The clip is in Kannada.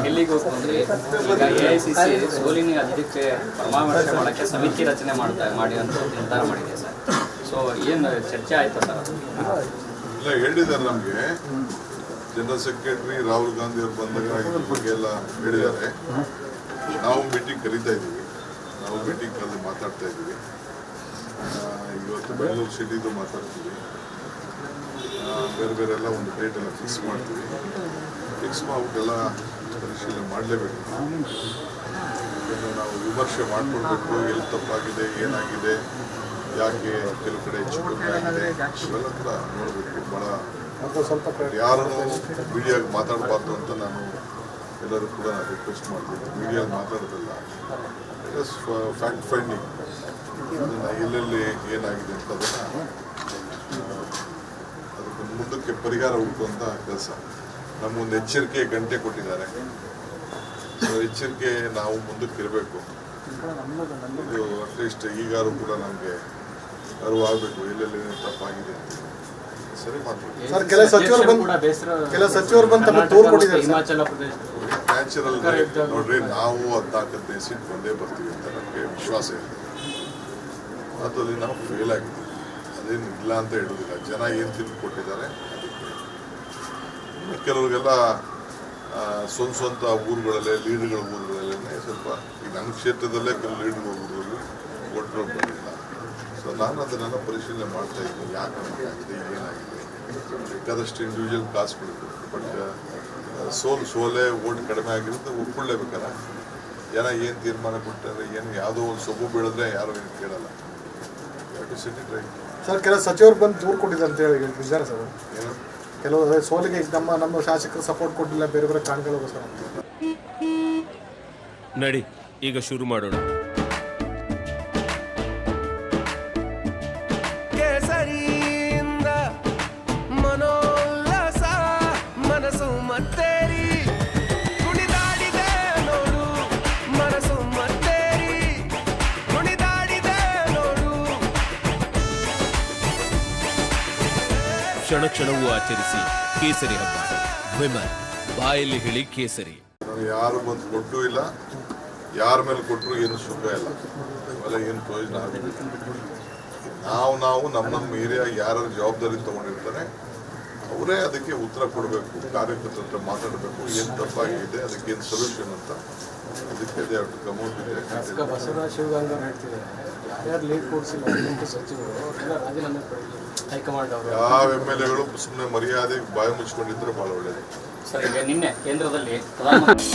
ಡೆಲ್ಲಿಗೆ ಹೋಗಿ ಬಂದ್ರಿ. ಈಗ AICC ಸೋಲಿನ ಅದಕ್ಕೆ ಪರಾಮರ್ಶೆ ಮಾಡೋಕ್ಕೆ ಸಮಿತಿ ರಚನೆ ಮಾಡಿ ಅಂತ ನಿರ್ಧಾರ ಮಾಡಿದೆ ಸರ್. ಸೊ ಏನು ಚರ್ಚೆ ಆಯ್ತಾ ಸರ್? ಇಲ್ಲ, ಹೇಳಿದ್ದಾರೆ ನಮಗೆ. ಜನರಲ್ ಸೆಕ್ರೆಟರಿ ರಾಹುಲ್ ಗಾಂಧಿ ಅವರು ಬಂದಾಗ ಇದ್ರ ಬಗ್ಗೆ ಎಲ್ಲ ಹೇಳಿದ್ದಾರೆ. ನಾವು ಮೀಟಿಂಗ್ ಕರೀತಾ ಇದ್ದೀವಿ, ನಾವು ಮೀಟಿಂಗ್ ಕರೆದು ಮಾತಾಡ್ತಾ ಇದ್ದೀವಿ. ಇವತ್ತು ಬೆಂಗಳೂರು ಸಿಟಿದು ಮಾತಾಡ್ತೀವಿ, ಬೇರೆ ಬೇರೆ ಎಲ್ಲ ಒಂದು ಡೇಟ್ ಎಲ್ಲ ಫಿಕ್ಸ್ ಮಾಡ್ತೀವಿ. ಫಿಕ್ಸ್ ಮಾಡಿಬಿಟ್ಟೆಲ್ಲ ಪರಿಶೀಲನೆ ಮಾಡಲೇಬೇಕು. ಯಾಕಂದರೆ ನಾವು ವಿಮರ್ಶೆ ಮಾಡಿಕೊಳ್ಬೇಕು, ಎಲ್ಲಿ ತಪ್ಪಾಗಿದೆ, ಏನಾಗಿದೆ, ಯಾಕೆ ಕೆಲವು ಕಡೆ ಹೆಚ್ಚು ಕಡಿಮೆ ಆಗಿದೆ, ಇವೆಲ್ಲ ಕೂಡ ನೋಡಬೇಕು. ಭಾಳ ಯಾರನ್ನು ಮೀಡಿಯಾಗೆ ಮಾತಾಡಬಾರ್ದು ಅಂತ ನಾನು ಎಲ್ಲರೂ ಕೂಡ ರಿಕ್ವೆಸ್ಟ್ ಮಾಡ್ತೀನಿ. ಮೀಡಿಯಾಗೆ ಮಾತಾಡೋದಿಲ್ಲ, ಫ್ಯಾಕ್ಟ್ ಫೈಂಡಿಂಗ್, ಅದನ್ನು ಎಲ್ಲೆಲ್ಲಿ ಏನಾಗಿದೆ ಅಂತ ಅದಕ್ಕೆ ಮುಂದಕ್ಕೆ ಪರಿಹಾರ ಹುಡುಕುವಂಥ ಕೆಲಸ. ನಮಗೊಂದು ಎಚ್ಚರಿಕೆ ಗಂಟೆ ಕೊಟ್ಟಿದ್ದಾರೆ. ಎಚ್ಚರಿಕೆ ನಾವು ಮುಂದಕ್ಕೆ ಇರಬೇಕು. ಇದು ಅಟ್ಲೀಸ್ಟ್ ಈಗಾರು ಕೂಡ ನಮಗೆ ಅರಿವಾಗಬೇಕು ಎಲ್ಲೆಲ್ಲಿ ತಪ್ಪಾಗಿದೆ ಅಂತ. ಸರಿ ಮಾಡ್ಬೇಕು ಸರ್. ಕೆಲ ಸಚಿವರು ಬಂದು ತಮ್ಮ ದೂರು ಕೊಟ್ಟಿದ್ದಾರೆ. ಹಿಮಾಚಲ ಪ್ರದೇಶ ನ್ಯಾಚುರಲ್ ನೋಡ್ರಿ, ನಾವು 14 ಸೀಟ್ ಬಂದೇ ಬರ್ತೀವಿ ಅಂತ ನಮಗೆ ವಿಶ್ವಾಸ ಇದೆ. ಅದರಲ್ಲಿ ನಾವು ಫೇಲ್ ಆಗಿದ್ದೀವಿ, ಅದೇನು ಇಲ್ಲ ಅಂತ ಹೇಳೋದಿಲ್ಲ. ಜನ ಏನು ತೀರ್ಪು ಕೊಟ್ಟಿದ್ದಾರೆ ಅದಕ್ಕೆ. ಕೆಲವ್ರಿಗೆಲ್ಲ ಸ್ವಂತ ಊರುಗಳಲ್ಲೇ ಲೀಡ್ಗಳ ಊರುಗಳಲ್ಲೇ ಸ್ವಲ್ಪ, ಈಗ ನಮ್ಮ ಕ್ಷೇತ್ರದಲ್ಲೇ ಕೆಲವು ಲೀಡ್ಗಳ ಊರುಗಳಲ್ಲಿ ಒಟ್ಟರು ಬಂದಿಲ್ಲ. ಸೊ ನಾನು ಅದನ್ನೆಲ್ಲ ಪರಿಶೀಲನೆ ಮಾಡ್ತಾ ಇದ್ದೀನಿ, ಯಾಕೆ ಆಗಿದೆ, ಏನಾಗಿದೆ. ಬೇಕಾದಷ್ಟು ಇಂಡಿವಿಜುವಲ್ ಕಾಸುಗಳಿದೆ, ಬಟ್ ಸೋಲೆ ಓಟ್ ಕಡಿಮೆ ಆಗಿರುತ್ತೆ, ಒಪ್ಕೊಳ್ಳೇಬೇಕಲ್ಲ. ಜನ ಏನು ತೀರ್ಮಾನ ಕೊಟ್ಟರೆ ಏನು, ಯಾವುದೋ ಒಂದು ಸೊಬ್ಬು ಬೀಳಿದ್ರೆ ಯಾರು ಏನು ಕೇಳಲ್ಲ. ಸರ್, ಕೆಲ ಸಚಿವರು ಬಂದು ದೂರು ಕೊಟ್ಟಿದ್ದಾರೆ ಅಂತ ಹೇಳಿ ನಿಜಾನ ಸರ್? ಏನು ಕೆಲವು ಸೋಲಿಗೆ ನಮ್ಮ ಶಾಸಕರು ಸಪೋರ್ಟ್ ಕೊಟ್ಟಿಲ್ಲ, ಬೇರೆ ಬೇರೆ ಕಾರಣಗಳಿಗೋಸ್ಕರ. ನಡಿ, ಈಗ ಶುರು ಮಾಡೋಣ. ಕೇಸರಿಯಿಂದ ಮನೋಲ್ಲಾಸ ಮನಸ್ಸು ಮತ್ತೇರಿ ಕುಣಿದಾಡಿದೆ ನೋಡು, ಮನಸ್ಸು ಮತ್ತೇರಿ ಕುಣಿದಾಡಿದೆ ನೋಡು. ಕ್ಷಣ ಕ್ಷಣವೂ ಆಚರಿಸಿ ಕೇಸರಿ ಹಬ್ಬ. ವಿಮಲ್, ಬಾಯಲ್ಲಿ ಹೇಳಿ ಕೇಸರಿ. ಯಾರು ಬಂದು ಕೊಟ್ಟೂ ಇಲ್ಲ, ಯಾರ ಮೇಲೆ ಕೊಟ್ಟರು ಏನು ಸುಖ ಇಲ್ಲ, ಅವೆಲ್ಲ ಏನು ಪ್ರಯೋಜನ ಆಗುತ್ತೆ. ನಾವು ನಮ್ಮ ಏರಿಯಾ ಯಾರು ಜವಾಬ್ದಾರಿ ತಗೊಂಡಿರ್ತಾರೆ ಅವರೇ ಅದಕ್ಕೆ ಉತ್ತರ ಕೊಡಬೇಕು. ಕಾರ್ಯಕರ್ತರ ಹತ್ರ ಮಾತಾಡಬೇಕು, ಏನು ತಪ್ಪಾಗಿದೆ, ಅದಕ್ಕೆ ಏನು ಸೊಲ್ಯೂಷನ್ ಅಂತ. ಅದಕ್ಕೆ ಅದೇ ಅವ್ರು ಕಮೌಟ್ ಇದೆ. ಬಸವರಾಜ ಶಿವಗಂಗಾ ಹೇಳ್ತಿದ್ದಾರೆ, ಯಾರು ಲೀಡ್ ಕೊಡಿಸಿಲ್ಲ ಸಚಿವರು ರಾಜೀನಾಮೆ ಪಡೆಯಲಿ ಹೈಕಮಾಂಡ್ ಅವರು. ಯಾವ MLAಗಳು ಸುಮ್ಮನೆ ಮರ್ಯಾದೆ ಬಾಯಿ ಮುಚ್ಕೊಂಡಿದ್ರೆ ಭಾಳ ಒಳ್ಳೆಯದು. ಸರ್, ಈಗ ನಿನ್ನೆ ಕೇಂದ್ರದಲ್ಲಿ ಪ್ರಧಾನಮಂತ್ರಿ